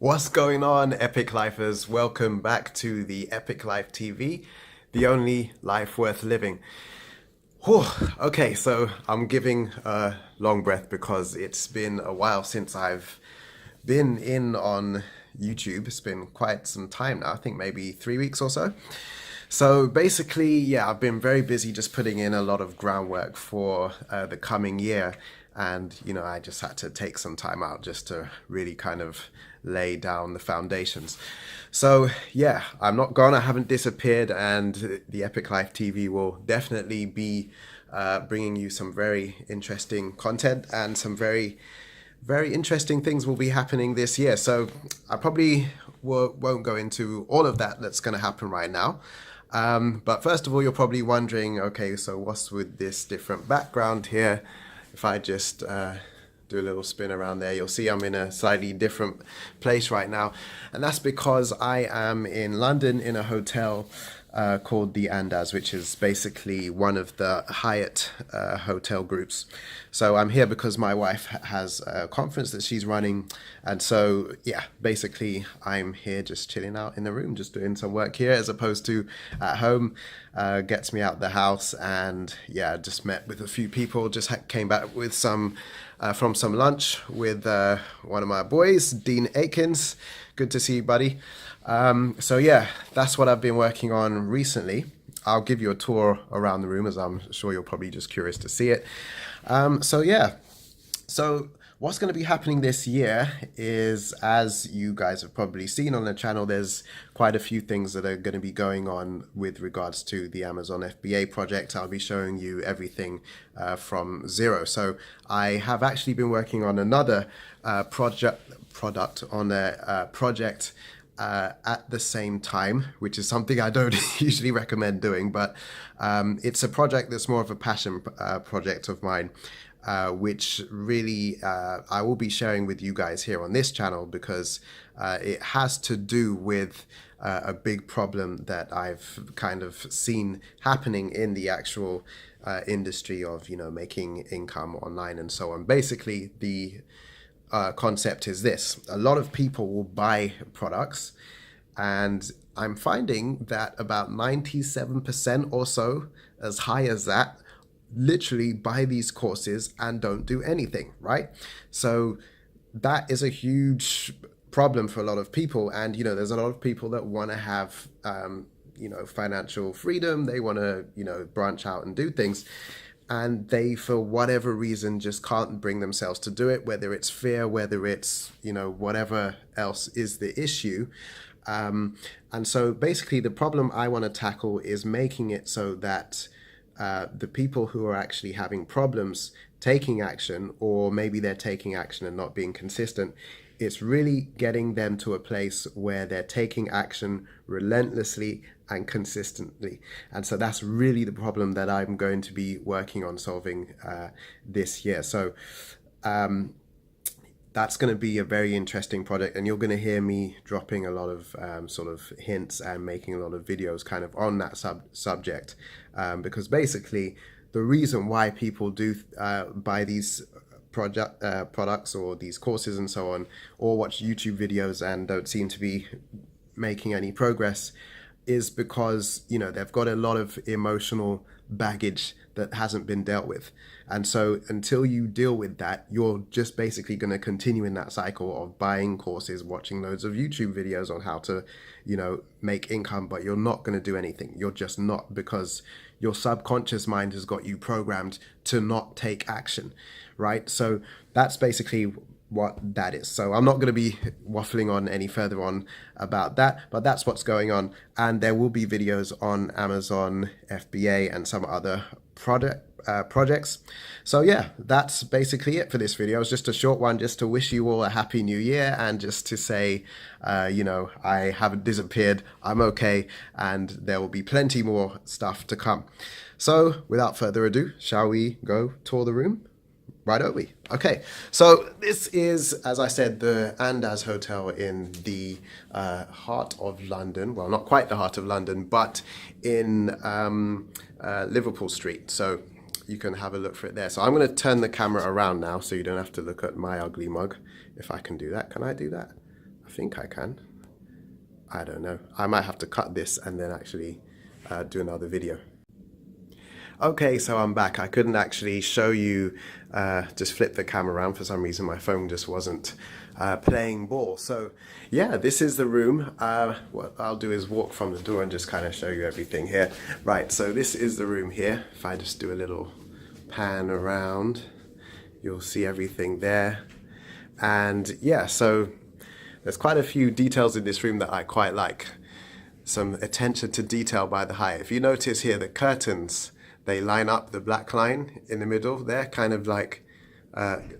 What's going on, Epic Lifers? Welcome back to the Epic Life TV, the only life worth living. Whew. Okay, so I'm giving a long breath because it's been a while since I've been in on YouTube. It's been quite some time now, I think maybe 3 weeks or so. So basically, yeah, I've been very busy just putting in a lot of groundwork for the coming year. And, I just had to take some time out just to really kind of lay down the foundations. So, yeah, I'm not gone. I haven't disappeared. And the Epic Life TV will definitely be bringing you some very interesting content and some very interesting things will be happening this year. So I probably won't go into all of that that's going to happen right now. But first of all, you're probably wondering, okay, so what's with this different background here? If I just do a little spin around there, you'll see I'm in a slightly different place right now. And that's because I am in London in a hotel called the Andaz, which is basically one of the Hyatt hotel groups. So I'm here because my wife has a conference that she's running. And so, yeah, basically I'm here just chilling out in the room, just doing some work here as opposed to at home. Gets me out the house, and yeah, just met with a few people, just came back with some from some lunch with one of my boys, Dean Aikens. Good to see you, buddy. So yeah, that's what I've been working on recently. I'll give you a tour around the room, as I'm sure you're probably just curious to see it. So yeah, so what's going to be happening this year is, as you guys have probably seen on the channel, there's quite a few things that are going to be going on with regards to the Amazon FBA project. I'll be showing you everything from zero. So I have actually been working on another product on a project at the same time, which is something I don't usually recommend doing, but it's a project that's more of a passion project of mine, which really I will be sharing with you guys here on this channel because it has to do with a big problem that I've kind of seen happening in the actual industry of, making income online and so on. Basically, the concept is this: a lot of people will buy products, and I'm finding that about 97% or so, as high as that, literally buy these courses and don't do anything, right? So that is a huge problem for a lot of people. And, there's a lot of people that want to have, financial freedom. They want to, branch out and do things. And they, for whatever reason, just can't bring themselves to do it, whether it's fear, whether it's, whatever else is the issue. And so basically the problem I want to tackle is making it so that the people who are actually having problems taking action, or maybe they're taking action and not being consistent, it's really getting them to a place where they're taking action relentlessly and consistently. And so that's really the problem that I'm going to be working on solving this year. So that's going to be a very interesting project, and you're going to hear me dropping a lot of sort of hints and making a lot of videos kind of on that subject, because basically the reason why people do buy these products or these courses and so on, or watch YouTube videos and don't seem to be making any progress, is because they've got a lot of emotional baggage that hasn't been dealt with. And so until you deal with that, you're just basically going to continue in that cycle of buying courses, watching loads of YouTube videos on how to make income, but you're not going to do anything. You're just not, because your subconscious mind has got you programmed to not take action, right? So that's basically what that is. So I'm not going to be waffling on any further on about that, but that's what's going on. And there will be videos on Amazon FBA and some other projects. So yeah, that's basically it for this video. It's just a short one, just to wish you all a happy new year, and just to say, I haven't disappeared, I'm okay, and there will be plenty more stuff to come. So without further ado, shall we go tour the room? Right, are we? Okay, so this is, as I said, the Andaz Hotel in the heart of London. Well, not quite the heart of London, but in Liverpool Street. So you can have a look for it there. So I'm going to turn the camera around now so you don't have to look at my ugly mug. If I can do that. Can I do that? I think I can. I don't know. I might have to cut this and then actually do another video. Okay, so I'm back. I couldn't actually show you, just flip the camera around. For some reason, my phone just wasn't playing ball. So yeah, this is the room. What I'll do is walk from the door and just kind of show you everything here. Right, so this is the room here. If I just do a little pan around, you'll see everything there. And yeah, so there's quite a few details in this room that I quite like. Some attention to detail by the Hyatt. If you notice here, the curtains, they line up the black line in the middle there, kind of like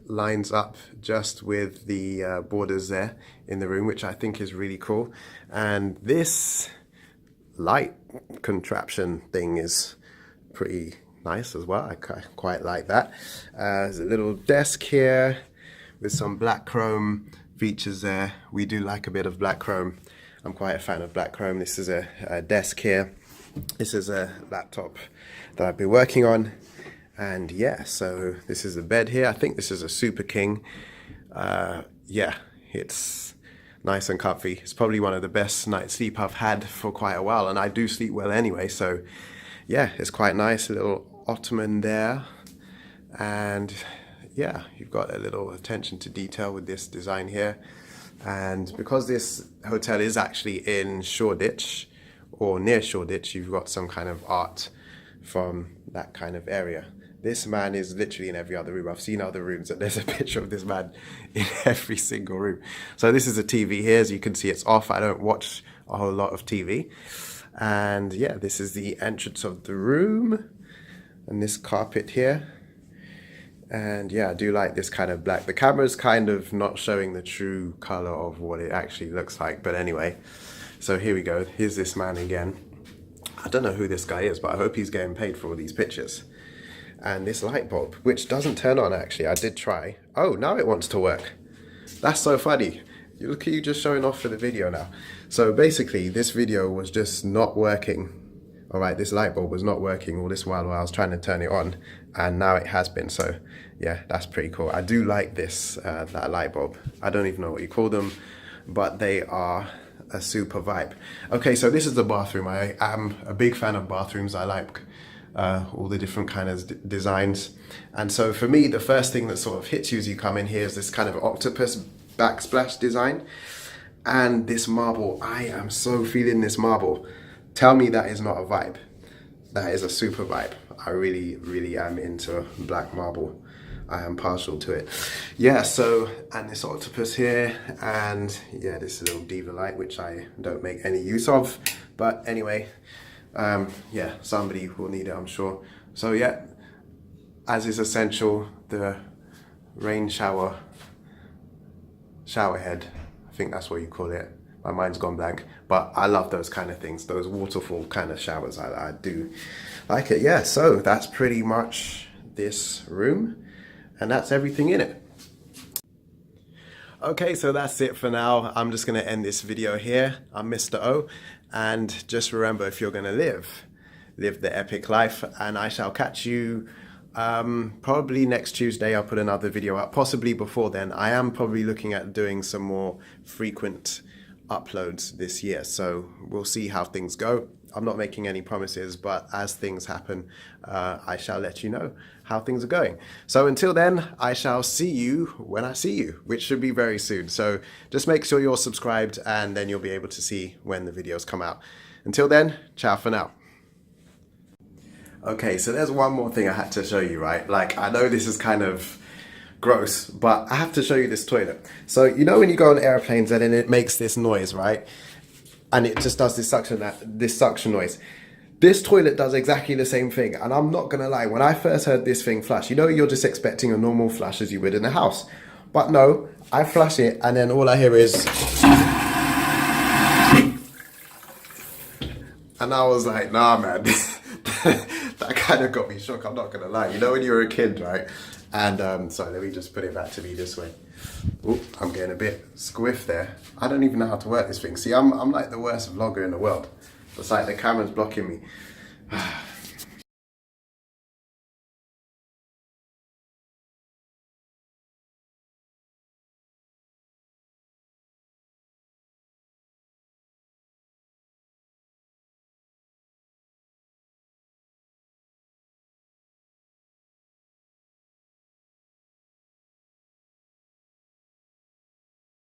lines up just with the borders there in the room, which I think is really cool. And this light contraption thing is pretty nice as well. I quite like that. There's a little desk here with some black chrome features there. We do like a bit of black chrome. I'm quite a fan of black chrome. This is a desk here. This is a laptop that I've been working on. And yeah, so this is the bed here. I think this is a Super King. Yeah, it's nice and comfy. It's probably one of the best night's sleep I've had for quite a while, and I do sleep well anyway, so yeah, it's quite nice. A little ottoman there, and yeah, you've got a little attention to detail with this design here. And because this hotel is actually in Shoreditch, or near Shoreditch, you've got some kind of art from that kind of area. This man is literally in every other room. I've seen other rooms and there's a picture of this man in every single room. So this is a TV here. As you can see, it's off. I don't watch a whole lot of TV. And yeah, this is the entrance of the room. And this carpet here. And yeah, I do like this kind of black. The camera's kind of not showing the true color of what it actually looks like. But anyway, so here we go. Here's this man again. I don't know who this guy is, but I hope he's getting paid for all these pictures. And this light bulb, which doesn't turn on actually. I did try. Oh, now it wants to work. That's so funny. Look at you just showing off for the video now. So basically, this video was just not working. All right, this light bulb was not working all this while I was trying to turn it on, and now it has been. So yeah, that's pretty cool. I do like this, that light bulb. I don't even know what you call them, but they are a super vibe. Okay, so this is the bathroom. I am a big fan of bathrooms. I like all the different kind of designs. And so for me, the first thing that sort of hits you as you come in here is this kind of octopus backsplash design. And this marble, I am so feeling this marble. Tell me that is not a vibe. That is a super vibe. I really, really am into black marble. I am partial to it. Yeah, so, and this octopus here, and yeah, this little diva light, which I don't make any use of. But anyway, yeah, somebody will need it, I'm sure. So yeah, as is essential, the rain shower head, I think that's what you call it. My mind's gone blank, but I love those kind of things, those waterfall kind of showers. I do like it. Yeah, so that's pretty much this room, and that's everything in it. Okay, so that's it for now. I'm just going to end this video here. I'm Mr. O, and just remember, if you're going to live the epic life, and I shall catch you probably next Tuesday. I'll put another video up, possibly before then. I am probably looking at doing some more frequent uploads this year, so we'll see how things go. I'm not making any promises, but as things happen, I shall let you know how things are going. So until then, I shall see you when I see you, which should be very soon. So just make sure you're subscribed, and then you'll be able to see when the videos come out. Until then, ciao for now. Okay, so there's one more thing I had to show you, right? Like, I know this is kind of gross, but I have to show you this toilet. So you know when you go on airplanes and then it makes this noise, right? And it just does this suction noise. This toilet does exactly the same thing. And I'm not gonna lie, when I first heard this thing flush, you know, you're just expecting a normal flush as you would in a house. But no, I flush it and then all I hear is... And I was like, nah, man, that kind of got me shook, I'm not gonna lie. You know when you're a kid, right? And sorry, let me just put it back to me this way. Ooh, I'm getting a bit squiff there. I don't even know how to work this thing. See, I'm like the worst vlogger in the world. It's like the camera's blocking me.